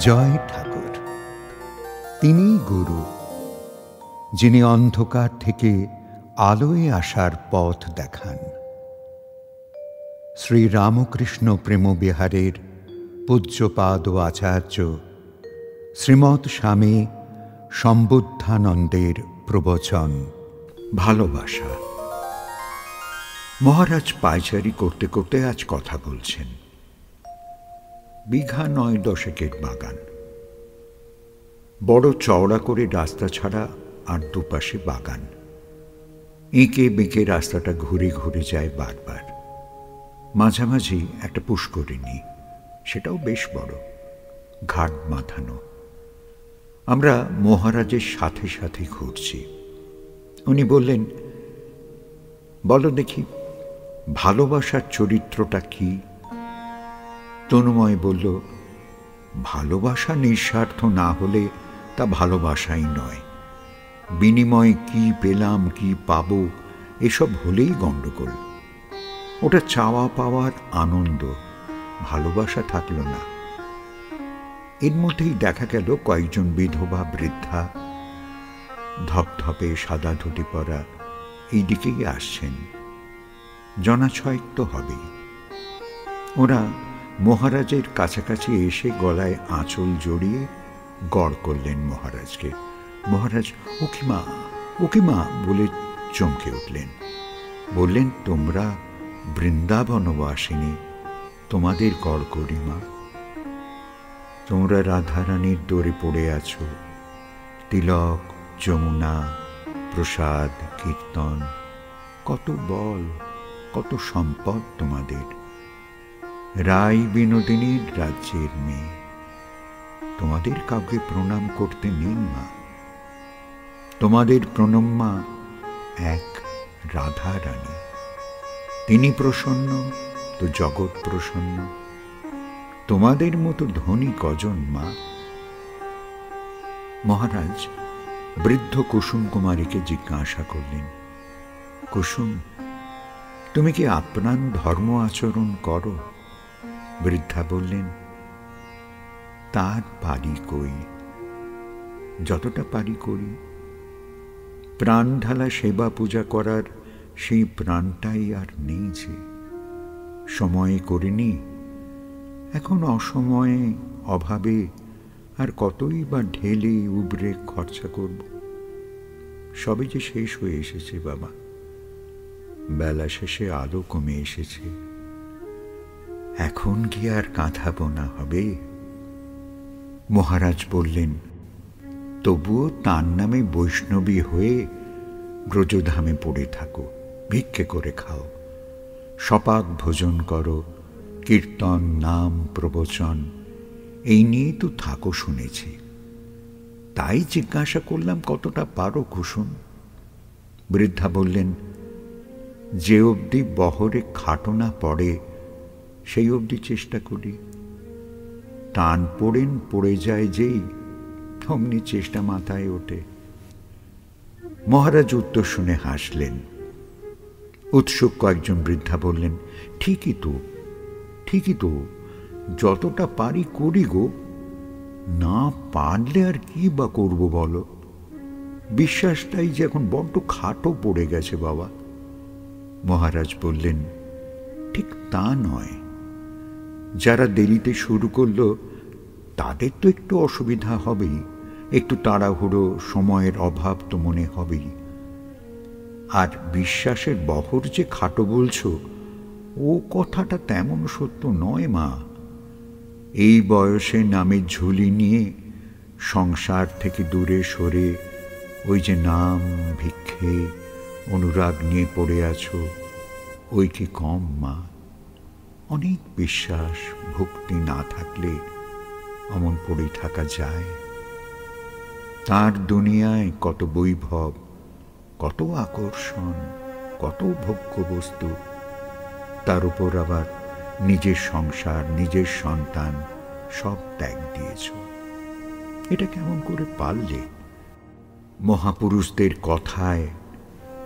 জয় ঠাকুর। তিনি গুরু, যিনি অন্ধকার থেকে আলোয় আসার পথ দেখান। শ্রী রামকৃষ্ণ প্রেমবিহারের পূজ্যপাদ আচার্য শ্রীমৎ স্বামী সম্বুদ্ধানন্দের প্রবচন ভালোবাসা। মহারাজ পায়চারি করতে করতে আজ কথা বলছেন। বিঘা ৯-১০ বাগান, বড় চওড়া করে রাস্তা ছাড়া আর দুপাশে বাগান। এঁকে বেঁকে রাস্তাটা ঘুরে ঘুরে যায় বারবার। মাঝামাঝি একটা পুষ্করিণী, সেটাও বেশ বড়, ঘাট মাথানো। আমরা মহারাজের সাথে সাথে ঘুরছি। উনি বললেন, বলো দেখি ভালোবাসার চরিত্রটা কি? তনুময় বলল, ভালোবাসা নিঃস্বার্থ না হলে তা ভালোবাসাই নয়। বিনিময়ে কি পেলাম, কি পাবো, এসব হলেই গণ্ডগোল। ওটা চাওয়া পাওয়ার আনন্দ, ভালোবাসা থাকল না। এর মধ্যেই দেখা গেল কয়েকজন বিধবা বৃদ্ধা ধপধপে সাদা ধুতি পরা এই দিকেই আসছেন। জনা ৬ তো হবেই। ওরা মহারাজের কাছাকাছি এসে গলায় আঁচল জড়িয়ে গড় করলেন মহারাজকে। মহারাজ উকিমা উকিমা বলে চমকে উঠলেন। বললেন, তোমরা বৃন্দাবনবাসিনী, তোমাদের গড় করি মা। তোমরা রাধারানীর দোরে পড়ে আছো। তিলক, যমুনা, প্রসাদ, কীর্তন, কত বল, কত সম্পদ তোমাদের। রায় বিনোদিনীর রাজ্যের মেয়ে, তোমাদের কাউকে প্রণাম করতে নেই মা। তোমাদের প্রণম্মা এক রাধা রানী। তিনি প্রসন্ন তো জগৎ প্রসন্ন। তোমাদের মতো ধনী কজন মা? মহারাজ বৃদ্ধ কুসুম কুমারীকে জিজ্ঞাসা করলেন, কুসুম, তুমি কি আপ্রাণ ধর্ম আচরণ করো? বৃদ্ধা বললেন, তার পারি কই, যতটা পারি করি। প্রাণ ঢালা সেবা পূজা করার সেই প্রাণটাই আর নেই যে। সময়ে করিনি, এখন অসময়ে অভাবে আর কতই বা ঢেলে উবরে খরচা করব। সবই যে শেষ হয়ে এসেছে বাবা। বেলা শেষে আলো কমে এসেছে। এখন কি আর কাঁথা বোনা হবে? মহারাজ বললেন, তবুও তার নামে বৈষ্ণবী হয়ে ব্রজধামে পড়ে থাকো, ভিক্ষে করে খাও, সপাক ভোজন করো, কীর্তন, নাম, প্রবচন এই নিয়ে তো থাকো শুনেছি। তাই জিজ্ঞাসা করলাম, কতটা পারো কুসুম? বৃদ্ধা বললেন, যে অবধি বহরে খাটো না পড়ে সেই অবধি চেষ্টা করি। টান পড়েন পড়ে যায় যেই, অমনি চেষ্টা মাথায় ওঠে। মহারাজ উত্তর শুনে হাসলেন। উৎসুক কয়েকজন বৃদ্ধা বললেন, ঠিকই তো, ঠিকই তো, যতটা পারি করি গো। না পারলে আর কি বা করব বলো? বিশ্বাসটাই যে এখন বড্ড খাটো পড়ে গেছে বাবা। মহারাজ বললেন, ঠিক তা নয়। যারা দেরিতে শুরু করলো তাদের তো একটু অসুবিধা হবেই, একটু তাড়াহুড়ো, সময়ের অভাব তো মনে হবেই। আর বিশ্বাসের বহর যে খাটো বলছো, ও কথাটা তেমন সত্য নয় মা। এই বয়সে নামের ঝুলি নিয়ে সংসার থেকে দূরে সরে ওই যে নাম, ভিক্ষে, অনুরাগ নিয়ে পড়ে আছো, ওই কি কম মা? অনেক বিশ্বাস, ভক্তি না থাকলে অমন পড়ে থাকা যায়? তার দুনিয়ায় কত বৈভব, কত আকর্ষণ, কত ভোগ্য বস্তু, তার উপর আবার নিজের সংসার, নিজের সন্তান সব ত্যাগ দিয়েছ। এটা কেমন করে পারলে? মহাপুরুষদের কথায়,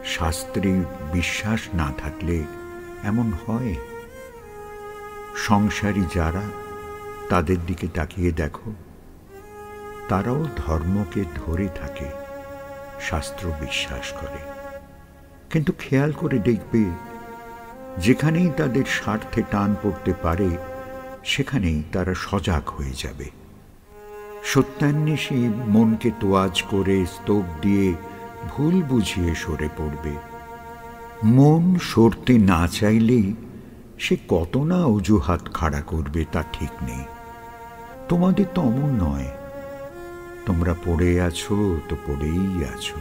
শাস্ত্রে বিশ্বাস না থাকলে এমন হয়? সংসারী যারা, তাদের দিকে তাকিয়ে দেখো, তারাও ধর্মকে ধরে থাকে, শাস্ত্র বিশ্বাস করে। কিন্তু খেয়াল করে দেখবে, যেখানেই তাদের স্বার্থে টান পড়তে পারে সেখানেই তারা সজাগ হয়ে যাবে। সত্যান্বেষী মনকে তোয়াজ করে স্তব দিয়ে ভুল বুঝিয়ে সরে পড়বে। মন সরতে না চাইলেই সে কত না অজুহাত খাড়া করবে তা ঠিক নেই। তোমাদের তো অমন নয়, তোমরা পড়ে আছো তো পড়েই আছো।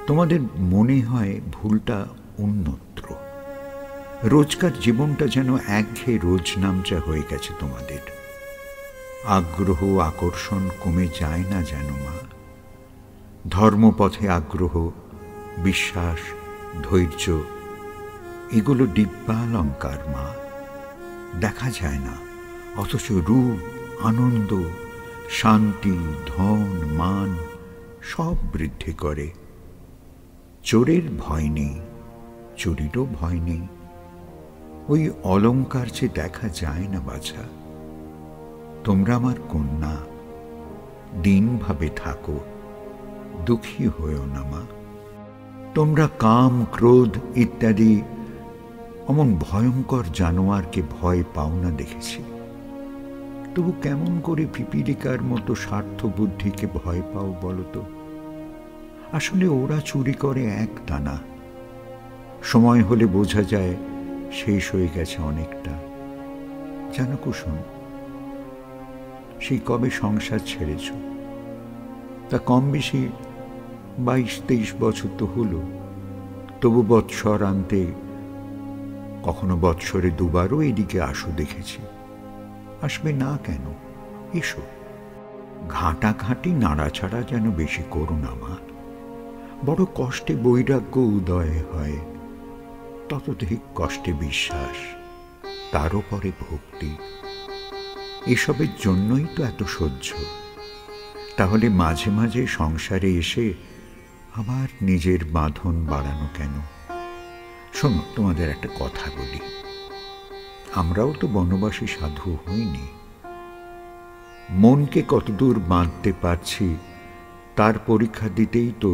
তোমাদের মনে হয় ভুলটা অন্যত্র। রোজকার জীবনটা যেন একঘেয়ে রোজ নামচা হয়ে গেছে তোমাদের। আগ্রহ আকর্ষণ কমে যায় না যেন মা। ধর্মপথে আগ্রহ, বিশ্বাস, ধৈর্য এগুলো দিব্যালঙ্কার মা। দেখা যায় না, অথচ রূপ, আনন্দ, শান্তি, ধন, মান সব বৃদ্ধি করে। চোরের ভয় নেই, চুরিরও ভয় নেই। ওই অলঙ্কার যে দেখা যায় না বাছা। তোমরা আমার কন্যা, দিনভাবে থাকো, দুঃখী হয়েও না মা। তোমরা কাম, ক্রোধ ইত্যাদি অমন ভয়ঙ্কর জানোয়ারকে ভয় পাও না দেখেছি। তবু কেমন করে পিপীলিকার মতো স্বার্থ বুদ্ধিকে ভয় পাও বলো তো? আসলে ওরা চুরি করে এক দানা, সময় হলে বোঝা যায় শেষ হয়ে গেছে অনেকটা। জানো কুসুম, সেই কবে সংসার ছেড়েছ? তা কম বেশি 22-23 বছর তো হলো। তবু বৎসর আনতে কখনো বৎসরে দুবারও এদিকে আসো দেখেছি। আসবে না কেন? এসো। ঘাঁটাঘাঁটি নাড়াছাড়া যেন বেশি করো না মা। বড় কষ্টে বৈরাগ্য উদয় হয়, ততধিক কষ্টে বিশ্বাস, তারও পরে ভক্তি। এসবের জন্যই তো এত সহ্য। তাহলে মাঝে মাঝে সংসারে এসে আবার নিজের বাঁধন বাড়ানো কেন? শোনো, তোমাদের একটা কথা বলি। আমরাও তো বনবাসী সাধু হইনি। মনকে কতদূর বাঁধতে পারছি তার পরীক্ষা দিতেই তো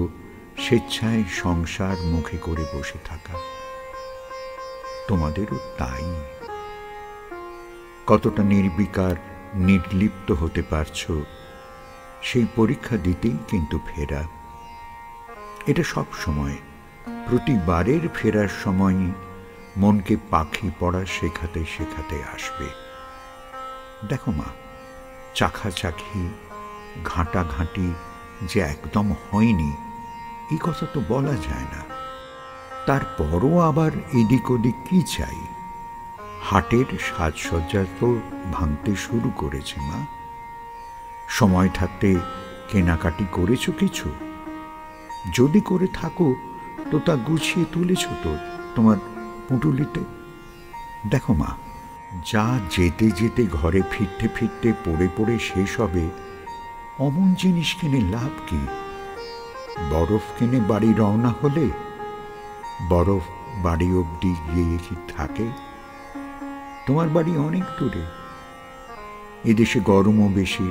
স্বেচ্ছায় সংসার মুখে করে বসে থাকা। তোমাদেরও তাই। কতটা নির্বিকার, নির্লিপ্ত হতে পারছ সেই পরীক্ষা দিতেই কিন্তু ফেরা। এটা সব সময়, প্রতিবারের ফেরার সময়ই মনকে পাখি পড়া শেখাতে শেখাতে আসবে। দেখো মা, চাখাচাখি, ঘাঁটাঘাঁটি যে একদম হয়নি এই কথা তো বলা যায় না। তারপরও আবার এদিক ওদিক কি চাই? হাটের সাজসজ্জা তো ভাঙতে শুরু করেছে মা। সময় থাকতে কেনাকাটি করেছ কিছু? যদি করে থাকো তো তা গুছিয়ে তুলেছ তো তোমার পুঁটুলিতে? দেখো মা, যা যেতে যেতে ঘরে ফিরতে ফিরতে পড়ে পড়ে শেষ হবে, অমন জিনিস কিনে লাভ কি? বরফ কিনে বাড়ি রওনা হলে বরফ বাড়ি অবধি গিয়ে কি থাকে? তোমার বাড়ি অনেক দূরে। এদেশে গরমও বেশি,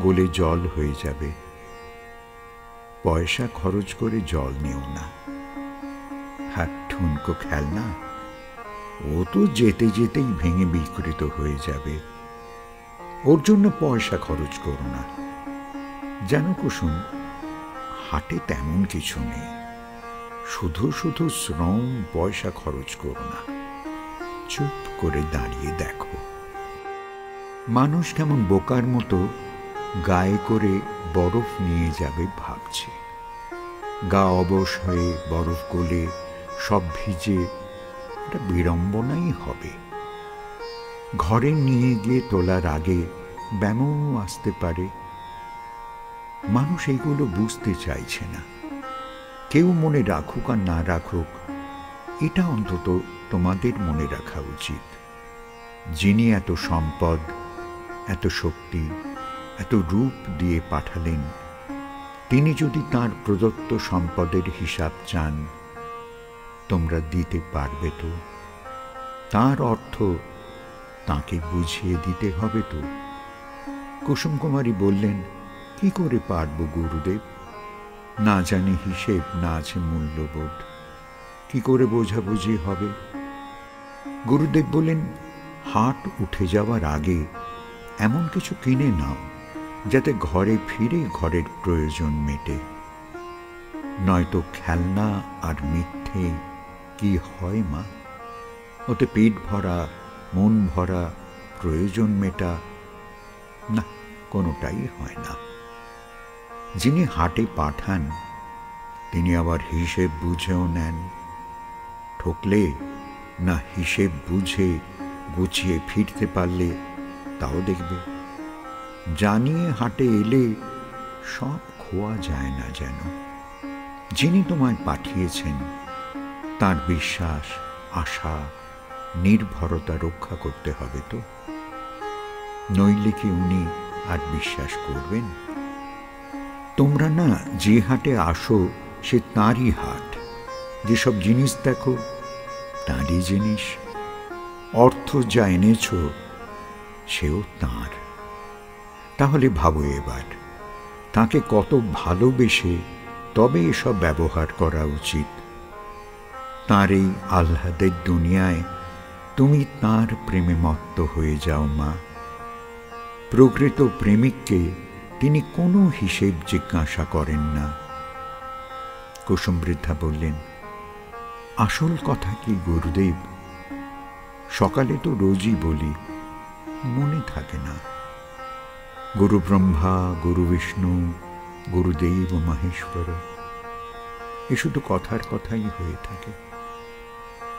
গলে জল হয়ে যাবে। পয়সা খরচ করে জল নিও না। হাত ঠুনকো খেলনা, ও তো যেতে যেতেই ভেঙে বিকৃত হয়ে যাবে। ওর জন্য পয়সা খরচ করো না। জানো কুসুম, হাটে তেমন কিছু নেই। শুধু শুধু শ্রম পয়সা খরচ করো না। চুপ করে দাঁড়িয়ে দেখো মানুষ কেমন বোকার মতো গায়ে করে বরফ নিয়ে যাবে ভাবছে। গা অবশ হয়ে বরফ গলে সব ভিজে, এটা বিড়ম্বনাই হবে। ঘরে নিয়ে গিয়ে তোলার আগে ব্যামও আসতে পারে। মানুষ এগুলো বুঝতে চাইছে না। কেউ মনে রাখুক আর না রাখুক, এটা অন্তত তোমাদের মনে রাখা উচিত। যিনি এত সম্পদ, এত শক্তি, এত রূপ দিয়ে পাঠালেন, তিনি যদি তাঁর প্রদত্ত সম্পদের হিসাব চান, তোমরা দিতে পারবে তো? তার অর্থ তাঁকে বুঝিয়ে দিতে হবে তো। কুসুম কুমারী বললেন, কি করে পারব গুরুদেব? না জানি হিসেব, না আছে মূল্যবোধ, কি করে বোঝাবুঝি হবে? গুরুদেব বললেন, হাট উঠে যাওয়ার আগে এমন কিছু কিনে নাও যাতে ঘরে ফিরে ঘরের প্রয়োজন মেটে, নয়তো খেলনা আর মিথ্যে কি হয় মা? ওতে পেট ভরা, মন ভরা, প্রয়োজন মেটা, না, কোনোটাই হয় না। যিনি হাটে পাঠান তিনি আবার হিসেব বুঝেও নেন। ঠকলে না হিসেব বুঝে গুছিয়ে ফিরতে পারলে তাও দেখবে। জানিয়ে হাটে এলে সব খোয়া যায় না যেন। যিনি তোমায় পাঠিয়েছেন তার বিশ্বাস, আশা, নির্ভরতা রক্ষা করতে হবে তো, নইলে কি উনি আর বিশ্বাস করবেন? তোমরা না যে হাটে আসো সে তাঁরই হাট, যেসব জিনিস দেখো তাঁরই জিনিস, অর্থ যা এনেছ সেও তাঁর। তাহলে ভাবো এবার, তাকে কত ভালোবেসে তবে এসব ব্যবহার করা উচিত। তাঁর এই আহ্লাদের দুনিয়ায় তুমি তাঁর প্রেমে মত্ত হয়ে যাও মা। প্রকৃত প্রেমিককে তিনি কোনো হিসেব জিজ্ঞাসা করেন না। কুসুম বৃদ্ধা বললেন, আসল কথা কি গুরুদেব? সকালে তো রোজই বলি, মনে থাকে না। গুরু ব্রহ্মা, গুরু বিষ্ণু, গুরুদেব মহেশ্বর, এ শুধু কথার কথাই হয়ে থাকে।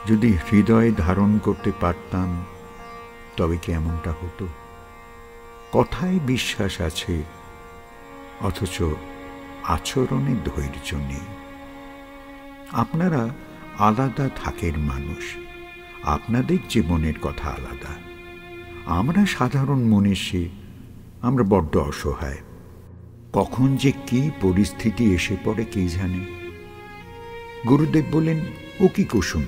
যদি হৃদয়ে ধারণ করতে পারতাম তবে কি এমনটা হতো? কথায় বিশ্বাস আছে, অথচ আচরণে ধৈর্য নেই। আপনারা আলাদা থাকের মানুষ, আপনাদের জীবনের কথা আলাদা। আমরা সাধারণ মনীষী, আমরা বড্ড অসহায়। কখন যে কি পরিস্থিতি এসে পড়ে কে জানে। গুরুদেব বললেন, ও কি কুসুম,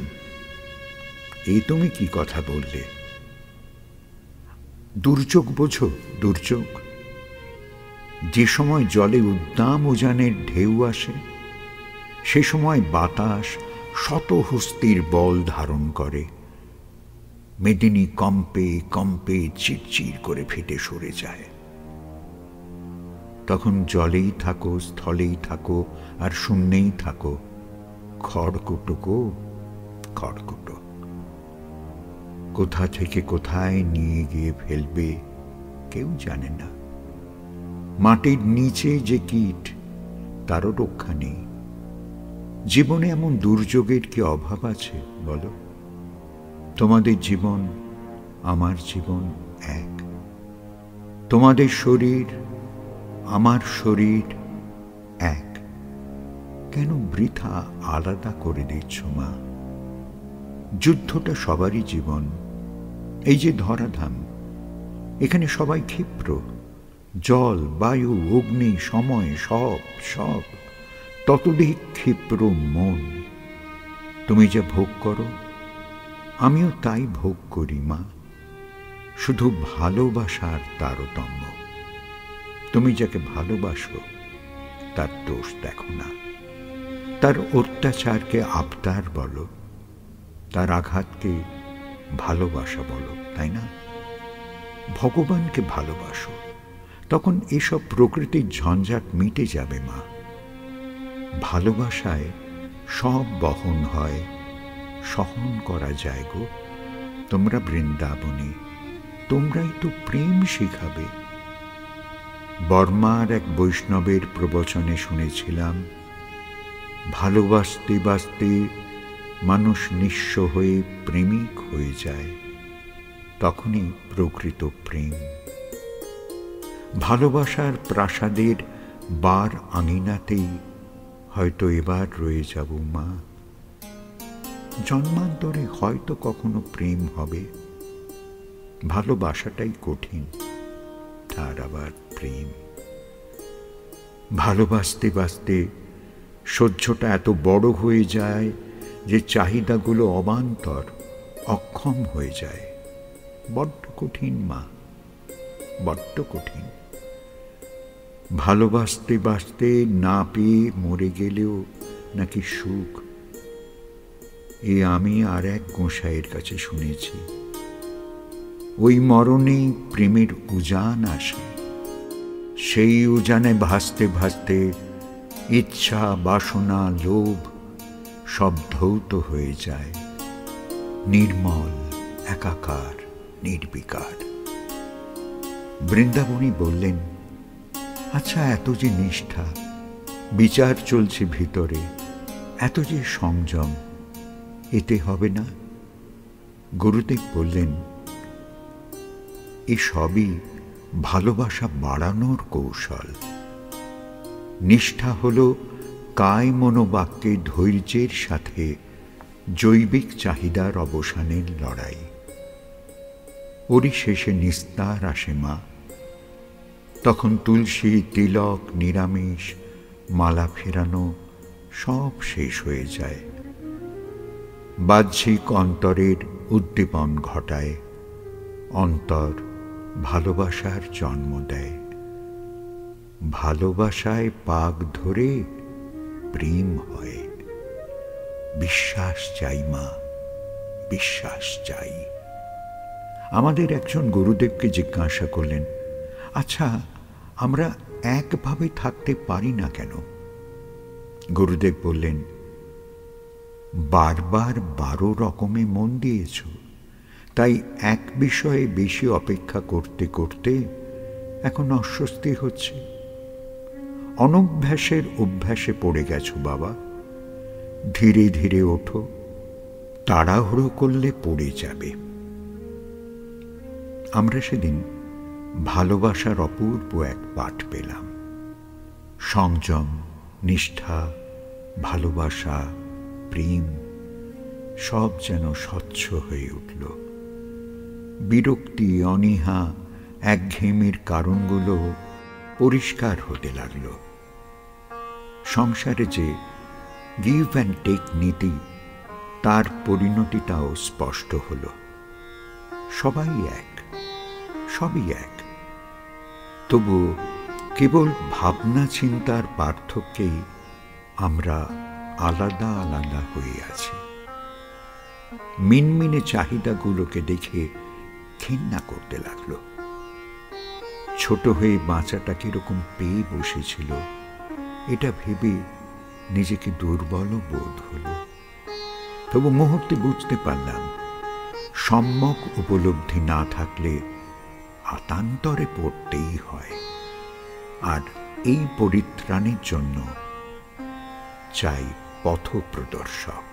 এই তুমি কি কথা বললে? দুর্যোগ বোঝো? দুর্যোগ যে সময় জলে উদ্দাম উজানের ঢেউ আসে, সে সময় বাতাস শত হস্তির বল ধারণ করে। মেদিনী কম্পে কম্পে চিরচির করে ফেটে সরে যায়। তখন জলেই থাকো, স্থলেই থাকো, আর শূন্যেই থাকো, খড়কুটো গো খড়কুটো। কোথা থেকে কোথায় নিয়ে গিয়ে ফেলবে কেউ জানে না। মাটির নিচে যে কীট, তারও রক্ষা নেই। জীবনে এমন দুর্যোগের কি অভাব আছে বলো? তোমাদের জীবন আমার জীবন এক, তোমাদের শরীর আমার শরীর এক। কেন বৃথা আলাদা করে দিচ্ছ মা? যুদ্ধটা সবারই জীবন। এই যে ধরাধাম, এখানে সবাই ক্ষিপ্র। জল, বায়ু, অগ্নি, সময়, সব সব ততোধিক ক্ষিপ্র মন। তুমি যা ভোগ করো আমিও তাই ভোগ করি মা, শুধু ভালোবাসার তারতম্য। তুমি যাকে ভালোবাসো তার দোষ দেখো না, তার অত্যাচারকে আবদার বলো, তার আঘাতকে ভালোবাসা বলো, তাই না? ভগবানকে ভালোবাসো, তখন এসব প্রকৃতির ঝঞ্ঝাট মিটে যাবে মা। ভালোবাসায় সব বহন হয়, সহন করা যায় গো। তোমরা বৃন্দাবনী, তোমরাই তো প্রেম শিখাবে। বর্মার এক বৈষ্ণবের প্রবচনে শুনেছিলাম, ভালোবাসতে বাসতে মানুষ নিঃস্ব হয়ে প্রেমিক হয়ে যায়, তখনই প্রকৃত প্রেম। ভালোবাসার প্রাসাদের বার আঙিনাতেই হয়তো এবার রয়ে যাব মা। জন্মান্তরে হয়তো কখনো প্রেম হবে। ভালোবাসাটাই কঠিন, তার আবার প্রেম। ভালোবাসতে বাসতে সহ্যটা এত বড় হয়ে যায় যে চাহিদাগুলো অবান্তর, অক্ষম হয়ে যায়। বড্ড কঠিন মা, বড্ড কঠিন। ভালোবাসতে বাসতে না পেয়ে মরে গেলেও নাকি সুখ, এ আমি আর এক গোঁসাইয়ের কাছে শুনেছি। ওই মরণেই প্রেমের উজান আসে, সেই উজানে ভাসতে ভাসতে ইচ্ছা, বাসনা, লোভ সব ধৌত হয়ে যায়, নির্মল, একাকার, নির্বিকার। বৃন্দাবনী বললেন, আচ্ছা, এত যে নিষ্ঠা, বিচার চলছে ভিতরে, এত যে সংযম, এতে হবে না? গুরুদেব বললেন, এসবই ভালোবাসা বাড়ানোর কৌশল। নিষ্ঠা হল কায় মনোবাক্যে ধৈর্যের সাথে জৈবিক চাহিদার অবসানের লড়াই। ওরই শেষে নিস্তার আসে মা। তখন তুলসী, তিলক, নিরামিষ, মালা ফেরানো সব শেষ হয়ে যায়। বাহ্যিক অন্তরের উদ্দীপন ঘটায়, অন্তর ভালোবাসার জন্ম দেয়। ভালোবাসায় পাক ধরে প্রেম হয়। বিশ্বাস চাই মা, বিশ্বাস চাই। আমাদের একজন গুরুদেবকে জিজ্ঞাসা করলেন, আচ্ছা, আমরা একভাবে থাকতে পারি না কেন? গুরুদেব বললেন, বারবার 12 রকমে মন দিয়েছ, তাই এক বিষয়ে বেশি অপেক্ষা করতে করতে এখন অস্বস্তি হচ্ছে। অনভ্যাসের অভ্যাসে পড়ে গেছো বাবা। ধীরে ধীরে ওঠো, তাড়াহুড়ো করলে পড়ে যাবে। আমরা সেদিন ভালোবাসার অপূর্ব এক পাঠ পেলাম। সংযম, নিষ্ঠা, ভালোবাসা, প্রেম সব যেন স্বচ্ছ হয়ে উঠল। বিরক্তি, অনীহা, একঘেয়েমির কারণগুলো পরিষ্কার হতে লাগল। সংসারে যে গিভ অ্যান্ড টেক নীতি, তার পরিণতিটাও স্পষ্ট হল। সবাই এক, সবই এক, তবু কেবল ভাবনা চিন্তার পার্থক্যেই আমরা আলাদা আলাদা হয়ে আছি। মিনমিনে চাহিদাগুলোকে দেখে ঘৃণা করতে লাগলো। ছোট হয়ে বাঁচাটা কিরকম পেয়ে বসেছিল, এটা ভেবে নিজেকে দুর্বল বোধ হলো। তবু মুহূর্তে বুঝতে পারলাম, সম্যক উপলব্ধি না থাকলে আতান্তরে পড়তেই হয়। আর এই পরিত্রাণের জন্য চাই পথপ্রদর্শক।